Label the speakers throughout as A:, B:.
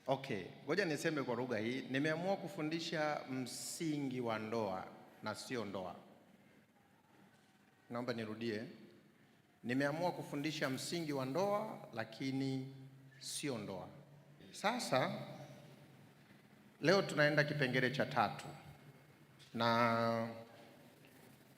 A: Okay, ngoja niseme kwa lugha hii. Nimeamua kufundisha msingi wa ndoa na sio ndoa. Naomba nirudie. Nimeamua kufundisha msingi wa ndoa lakini sio ndoa. Sasa leo tunaenda kipengele cha 3. Na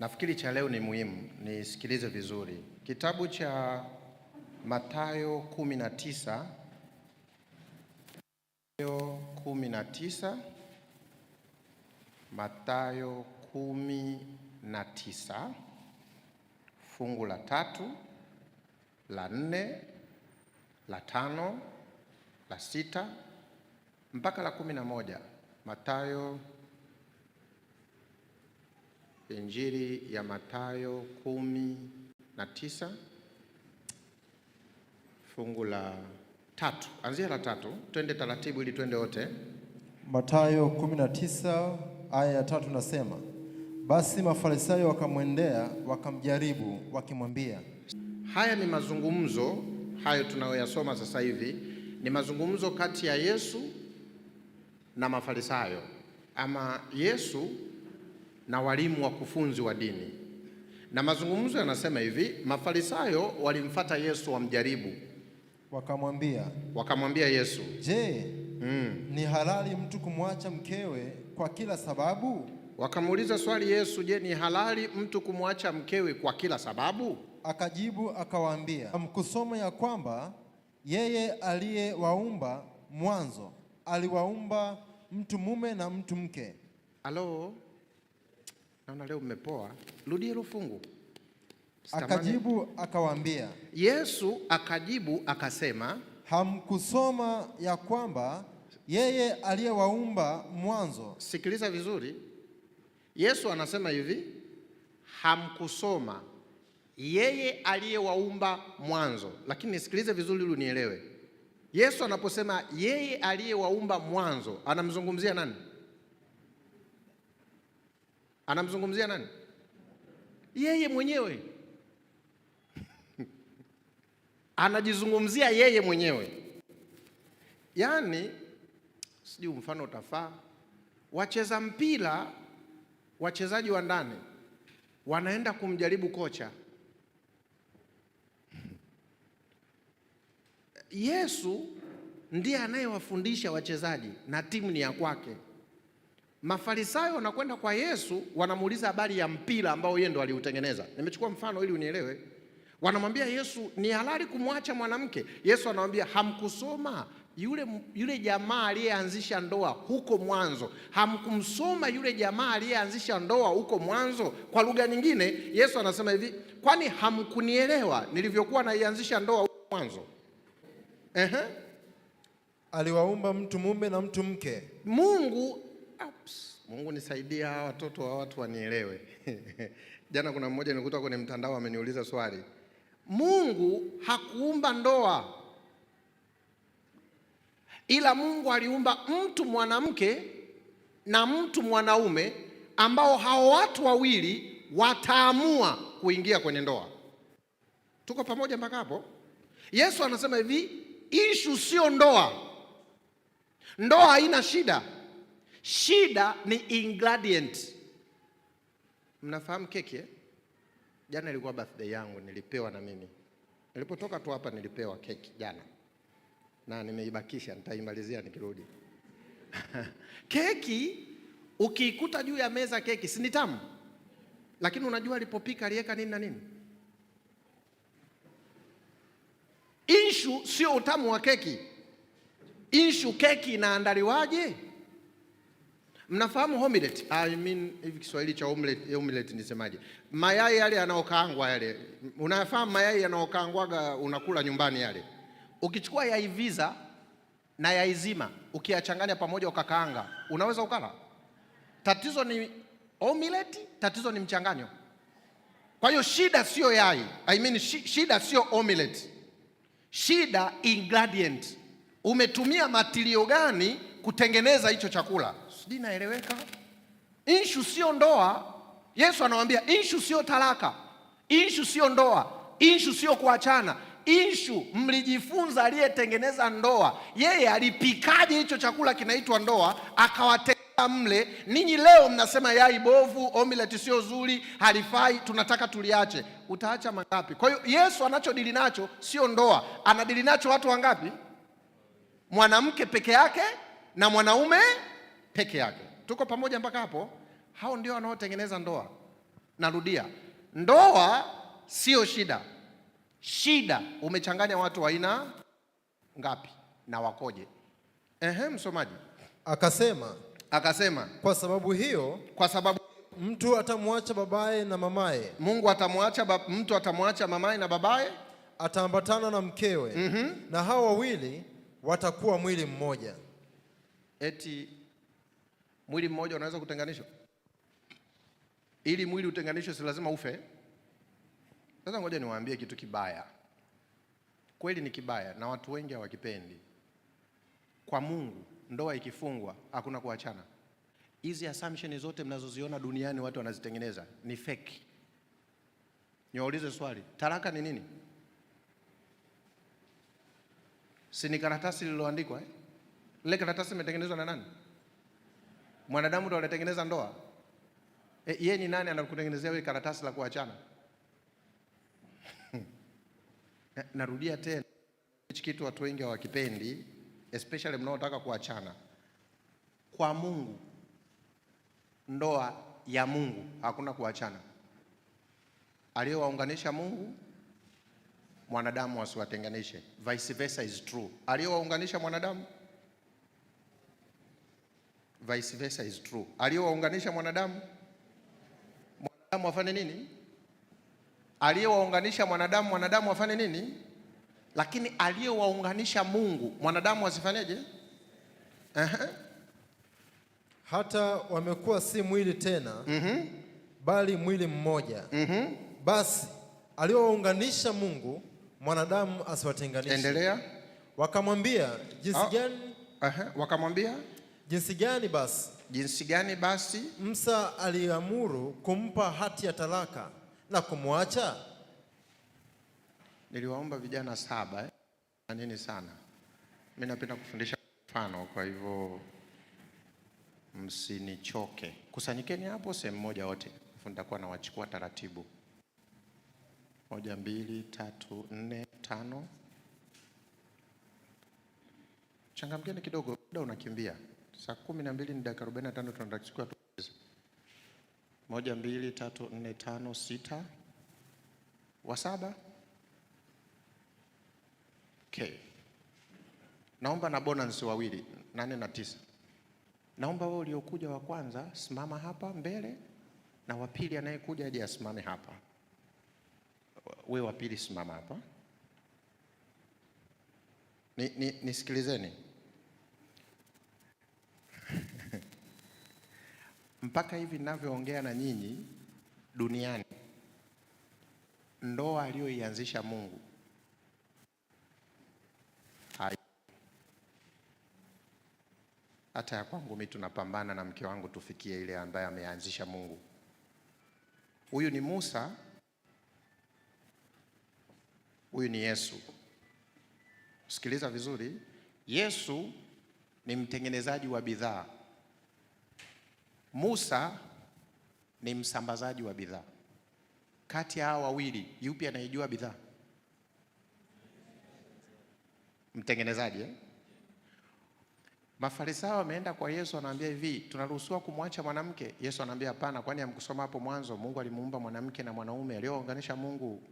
A: nafikiri cha leo ni muhimu, nisikilize vizuri. Kitabu cha Mathayo 19 Mathayo 19 fungu la 3, la 4, la 5, la 6 mpaka la 11. Mathayo, Injili ya Mathayo 19 fungu la 3. Anzia la 3, twende taratibu ili twende wote.
B: Mathayo 19 aya ya 3 nasema, basi Mafarisayo wakamwendea wakamjaribu wakimwambia.
A: Haya ni mazungumzo, hayo tunayoyasoma sasa hivi ni mazungumzo kati ya Yesu na Mafarisayo, ama Yesu na walimu wakufunzi wa dini. Na mazungumzo yanasema hivi, Mafarisayo walimfuata Yesu wamjaribu. Wakamwambia Yesu,
B: je, ni halali mtu kumwacha mkewe kwa kila sababu?
A: Wakamuuliza swali Yesu, je, ni halali mtu kumwacha mkewe kwa kila sababu?
B: Akajibu akawaambia, hamkusoma ya kwamba yeye aliyewaumba mwanzo aliwaumba mtu mume na mtu mke?
A: Halo, naona leo mmepoa. Rudie hilo fungu.
B: Akajibu akawaambia.
A: Yesu akajibu akasema,
B: hamkusoma ya kwamba yeye aliyewaumba mwanzo?
A: Sikiliza vizuri. Yesu anasema hivi, hamkusoma yeye aliyewaumba mwanzo. Lakini nisikilize vizuri ili unielewe. Yesu anaposema yeye aliyewaumba mwanzo, anamzungumzia nani? Anamzungumzia nani? Yeye mwenyewe. Anajizungumzia yeye mwenyewe. Yaani, sijui mfano utafaa. Wacheza mpira, wachezaji wa ndani wanaenda kumjaribu kocha. Yesu ndiye anayewafundisha wachezaji na timu ni ya kwake. Mafarisayo wanakwenda kwa Yesu, wanamuuliza habari ya mpira ambao yeye ndo aliutengeneza. Nimechukua mfano ili unielewe. Wanamwambia Yesu, ni halali kumwacha mwanamke? Yesu anamwambia, hamkusoma yule jamaa aliyeanzisha ndoa huko mwanzo? Hamkumsoma yule jamaa aliyeanzisha ndoa huko mwanzo? Kwa lugha nyingine, Yesu anasema hivi, kwani hamkunielewa nilivyokuwa naianzisha ndoa huko mwanzo?
B: Aliwaumba mtu mume na mtu mke.
A: Mungu nisaidia hawa watoto wa watu wanielewe. Jana kuna mmoja nilikuta kwenye mtandao ameniuliza swali. Mungu hakuumba ndoa, ila Mungu aliumba mtu mwanamke na mtu mwanaume ambao hao watu wawili wataamua kuingia kwenye ndoa. Tuko pamoja mpaka hapo? Yesu anasema hivi, issue sio ndoa. Ndoa haina shida. Shida ni ingredient. Mnafahamu keki eh? Jana ilikuwa birthday yangu, nilipewa na mimi. Nilipotoka tu hapa nilipewa keki jana. Na nimeibakisha, nitaimalizia nikirudi. Keki ukiikuta juu ya meza, keki si ni tamu? Lakini unajua alipopika aliweka nini na nini? Issue sio utamu wa keki. Issue keki inaandaliwaje? Mnafahamu omelette? Hivi Kiswahili cha omelette nisemaje? Mayai yale yanayokaangwa yale. Unafahamu mayai yanayokaangwaga unakula nyumbani yale. Ukichukua yai visa na yai zima, ukiyachanganya pamoja ukakaanga, unaweza ukala? Tatizo ni omelette, tatizo ni mchanganyo. Kwa hiyo shida sio yai. Shida sio omelette. Shida ingredient. Umetumia matilio gani kutengeneza hicho chakula? Sijui naeleweka? Issue sio ndoa. Yesu anawaambia issue sio talaka. Issue sio ndoa. Issue sio kuachana. issue mlijifunza aliyetengeneza ndoa, yeye alipikaje hicho chakula kinaitwa ndoa akawatengeneza mle. Ninyi leo mnasema yai bovu, omelette sio zuri, halifai, tunataka tuliache. Utaacha mangapi? Kwa hiyo Yesu anachodili nacho sio ndoa, anadili nacho watu wangapi? Mwanamke peke yake na mwanaume peke yake. Tuko pamoja mpaka hapo? Hao ndio wanaotengeneza ndoa. Narudia, ndoa sio shida. Shida umechanganya watu wa aina ngapi na wakoje? Msomaji akasema
B: kwa sababu hiyo, mtu atamwacha babaye na mamaye.
A: Mtu atamwacha mamaye na babaye,
B: ataambatana na mkewe, na hao wawili watakuwa mwili mmoja.
A: Eti mwili mmoja unaweza kutenganishwa? Ili mwili utenganishwe si lazima ufe. Sasa ngoja niwaambie kitu kibaya. Kweli ni kibaya na watu wengi hawakipendi. Kwa Mungu ndoa ikifungwa hakuna kuachana. Hizi assumption zote mnazoziona duniani watu wanazitengeneza ni fake. Niwaulize swali, talaka ni nini? Si ni karatasi lililoandikwa Ile karatasi imetengenezwa na nani? Mwanadamu ndo alitengeneza ndoa. Yeye ni nani anakutengenezea wewe karatasi la kuachana? Narudia tena, hichi kitu watu wengi hawakipendi, especially mnaotaka kuachana. Kwa Mungu, ndoa ya Mungu hakuna kuachana. Aliyowaunganisha Mungu, mwanadamu wasiwatenganishe. Vice versa is true. Aliyowaunganisha mwanadamu, vice versa is true. Aliyowaunganisha mwanadamu wafanye nini? Aliyewaunganisha mwanadamu wafanye nini? Lakini aliyewaunganisha Mungu, mwanadamu asifanyeje?
B: Hata wamekuwa si mwili tena, bali mwili mmoja. Basi aliyowaunganisha Mungu, mwanadamu asiwatenganishe.
A: Endelea.
B: Wakamwambia
A: jinsi gani basi
B: Musa aliamuru kumpa hati ya talaka na kumwacha?
A: Niliwaomba vijana 7 na nini sana. Mimi napenda kufundisha mfano, kwa hivyo msinichoke. Kusanyikeni hapo sehemu moja wote. Nitakuwa nawachukua taratibu. 1 2 3 4 5. Changamkeni kidogo, muda unakimbia. Saa 12 ni dakika 45 tunatachukua tu. 1 2 3 4 5 6. Wa 7. Okay. Naomba na bonus wawili, 8 na 9. Naomba wewe uliokuja wa kwanza simama hapa mbele, na wa pili anayekuja aje asimame hapa. Wewe wa pili simama hapa. Nisikilizeni. Mpaka hivi ninavyoongea na nyinyi, duniani ndoa aliyoianzisha Mungu hata ya kwangu mimi tunapambana na mke wangu tufikie ile ambaye ameanzisha Mungu. Huyu ni Musa, huyu ni Yesu. Sikiliza vizuri, Yesu ni mtengenezaji wa bidhaa. Musa ni msambazaji wa bidhaa. Kati ya hao wawili, yupi anayejua bidhaa? Mtengenezaji. Mafarisayo wameenda kwa Yesu, anaambia hivi, tunaruhusiwa kumwacha mwanamke? Yesu anaambia hapana, kwani hamkusoma hapo mwanzo Mungu alimuumba mwanamke na mwanaume, aliyounganisha Mungu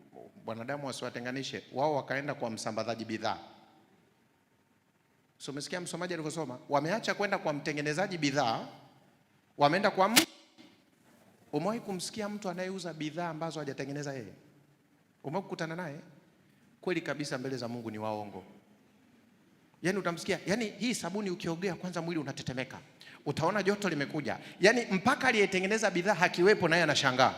A: wanadamu wasiwatenganishe. Wao wakaenda kwa msambazaji bidhaa. So umesikia msomaji alivyosoma? Wameacha kwenda kwa mtengenezaji bidhaa, wameenda kwa Umewahi kumsikia mtu anayeuza bidhaa ambazo hajatengeneza yeye? Umewahi kukutana naye? Kweli kabisa, mbele za Mungu ni waongo. Yaani utamsikia, yaani hii sabuni ukiogea kwanza mwili unatetemeka. Utaona joto limekuja. Yaani mpaka aliyetengeneza bidhaa hakiwepo naye anashangaa.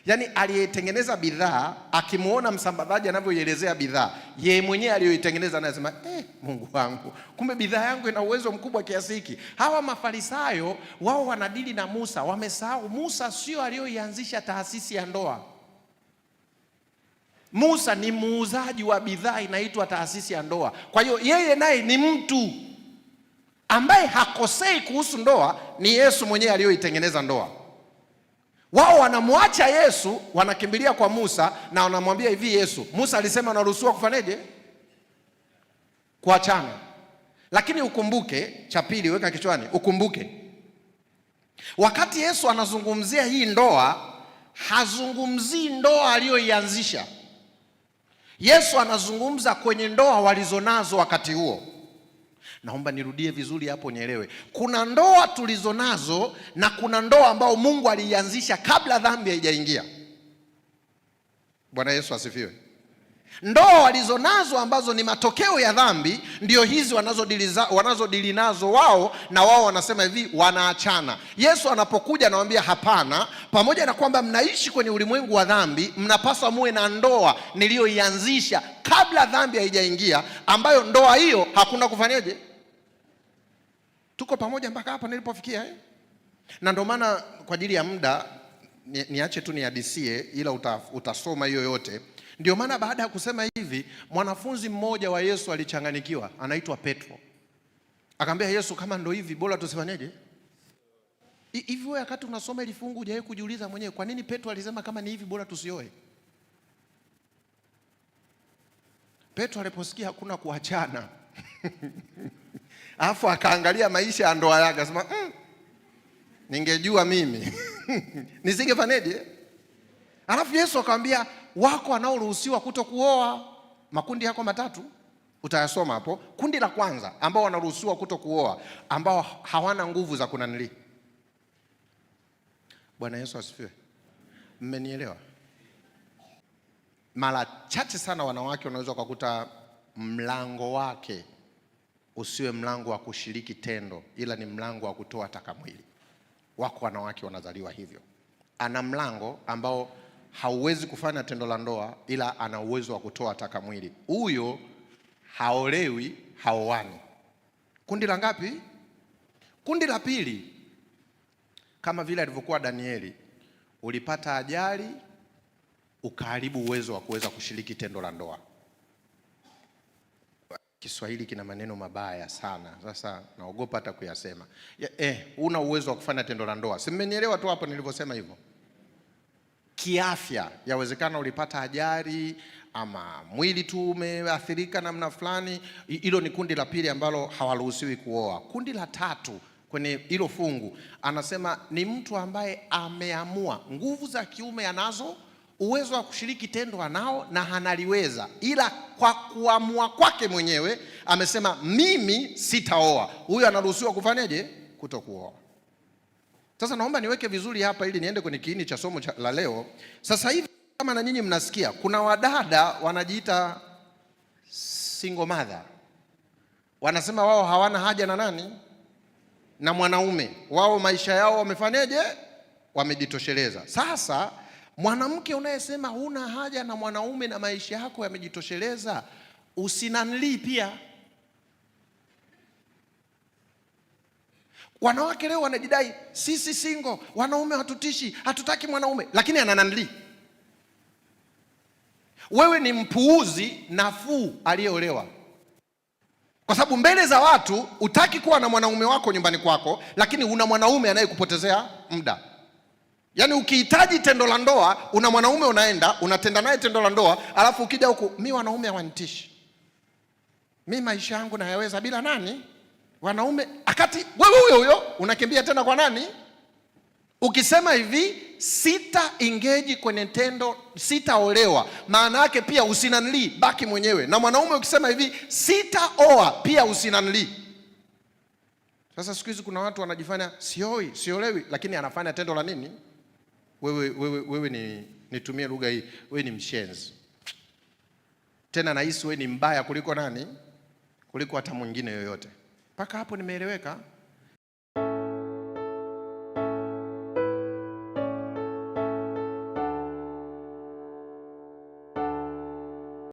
A: Yaani aliyetengeneza bidhaa akimuona msambazaji anavyoielezea bidhaa, yeye mwenyewe aliyoitengeneza anasema, Mungu wangu, kumbe bidhaa yangu ina uwezo mkubwa kiasi hiki. Hawa Mafarisayo wao wanadili na Musa, wamesahau Musa sio aliyoianzisha taasisi ya ndoa. Musa ni muuzaji wa bidhaa inaitwa taasisi ya ndoa. Kwa hiyo yeye naye ni mtu ambaye hakosei kuhusu ndoa, ni Yesu mwenyewe aliyoitengeneza ndoa. Wao wanamwacha Yesu, wanakimbilia kwa Musa na wanamwambia hivi, Yesu, Musa alisema anaruhusiwa kufanyaje? Kuachana. Lakini ukumbuke, cha pili weka kichwani, ukumbuke wakati Yesu anazungumzia hii ndoa, hazungumzii ndoa aliyoianzisha. Yesu anazungumza kwenye ndoa walizonazo wakati huo. Naomba nirudie vizuri hapo nielewe. Kuna ndoa tulizonazo na kuna ndoa ambao Mungu aliianzisha kabla dhambi haijaingia. Bwana Yesu asifiwe. Ndoa walizonazo ambazo ni matokeo ya dhambi ndio hizi wanazodili nazo wao, na wao wanasema hivi wanaachana. Yesu anapokuja anawaambia hapana, pamoja na kwamba mnaishi kwenye ulimwengu wa dhambi, mnapaswa muwe na ndoa niliyoianzisha kabla dhambi haijaingia, ambayo ndoa hiyo hakuna kufanyaje. Tuko pamoja mpaka hapa nilipofikia Na ndio maana kwa ajili ya muda niache tu nihadisie, ila utasoma hiyo yote. Ndio maana baada ya kusema hivi, mwanafunzi mmoja wa Yesu alichanganikiwa, anaitwa Petro. Akamwambia Yesu, kama ndio hivi bora tusifanyeje? Hivi wewe wakati unasoma ile fungu hujawahi kujiuliza mwenyewe kwa nini Petro alisema kama ni hivi bora tusioe? Petro aliposikia hakuna kuachana alafu akaangalia maisha ya ndoa yake, akasema ningejua mimi nisingefanyaje? Alafu Yesu akamwambia, wako wanaoruhusiwa kutokuoa. Makundi yako matatu utayasoma hapo. Kundi la kwanza ambao wanaruhusiwa kutokuoa, ambao hawana nguvu za kunanili. Bwana Yesu asifiwe. Mmenielewa? Mara chache sana wanawake wanaweza kukuta mlango wake usiwe mlango wa kushiriki tendo, ila ni mlango wa kutoa taka mwili. Wako wanawake wanazaliwa hivyo. Ana mlango ambao hauwezi kufanya tendo la ndoa, ila ana uwezo wa kutoa taka mwili. Huyo haolewi, haoani. Kundi la ngapi? Kundi la pili. Kama vile alivyokuwa Danieli, ulipata ajali ukaharibu uwezo wa kuweza kushiriki tendo la ndoa. Kiswahili kina maneno mabaya sana, sasa naogopa hata kuyasema. Una uwezo wa kufanya tendo la ndoa. Si mmenielewa tu hapo nilivyosema hivyo? Kiafya, yawezekana ulipata ajali ama mwili tu umeathirika namna fulani. Hilo ni kundi la pili ambalo hawaruhusiwi kuoa. Kundi la tatu kwenye hilo fungu anasema ni mtu ambaye ameamua, nguvu za kiume anazo, uwezo wa kushiriki tendo anao na analiweza, ila kwa kuamua kwake mwenyewe amesema mimi sitaoa. Huyo anaruhusiwa kufanyaje? Kutokuoa. Sasa naomba niweke vizuri hapa ili niende kwenye kiini cha somo la leo. Sasa hivi kama na nyinyi mnasikia, kuna wadada wanajiita single mother. Wanasema wao hawana haja na nani? Na mwanaume. Wao maisha yao wamefanyaje? Wamejitosheleza. Sasa mwanamke unayesema huna haja na mwanaume na maisha yako yamejitosheleza, usinanili pia. Wanawake leo wanajidai sisi single, wanaume hatutishi, hatutaki mwanaume, lakini anananili. Wewe ni mpuuzi nafuu aliyeolewa. Kwa sababu mbele za watu utaki kuwa na mwanaume wako nyumbani kwako, lakini una mwanaume anayekupotezea muda. Yaani ukihitaji tendo la ndoa, una mwanaume unaenda, unatenda naye tendo la ndoa, alafu ukija huku, mimi wanaume hawanitishi. Mimi maisha yangu nayaweza bila nani? Wanaume. Akati wewe huyo unakimbia tena kwa nani? Ukisema hivi sita engage kwenye tendo, sitaolewa, maana yake pia usinanili, baki mwenyewe. Na mwanaume ukisema hivi sitaoa, pia usinanili. Sasa siku hizi kuna watu wanajifanya sioi, siolewi, lakini anafanya tendo la nini? Wewe nitumie lugha hii, wewe ni mshenzi. Tena nahisi wewe ni mbaya kuliko nani? Kuliko hata mwingine yoyote. Paka hapo nimeeleweka?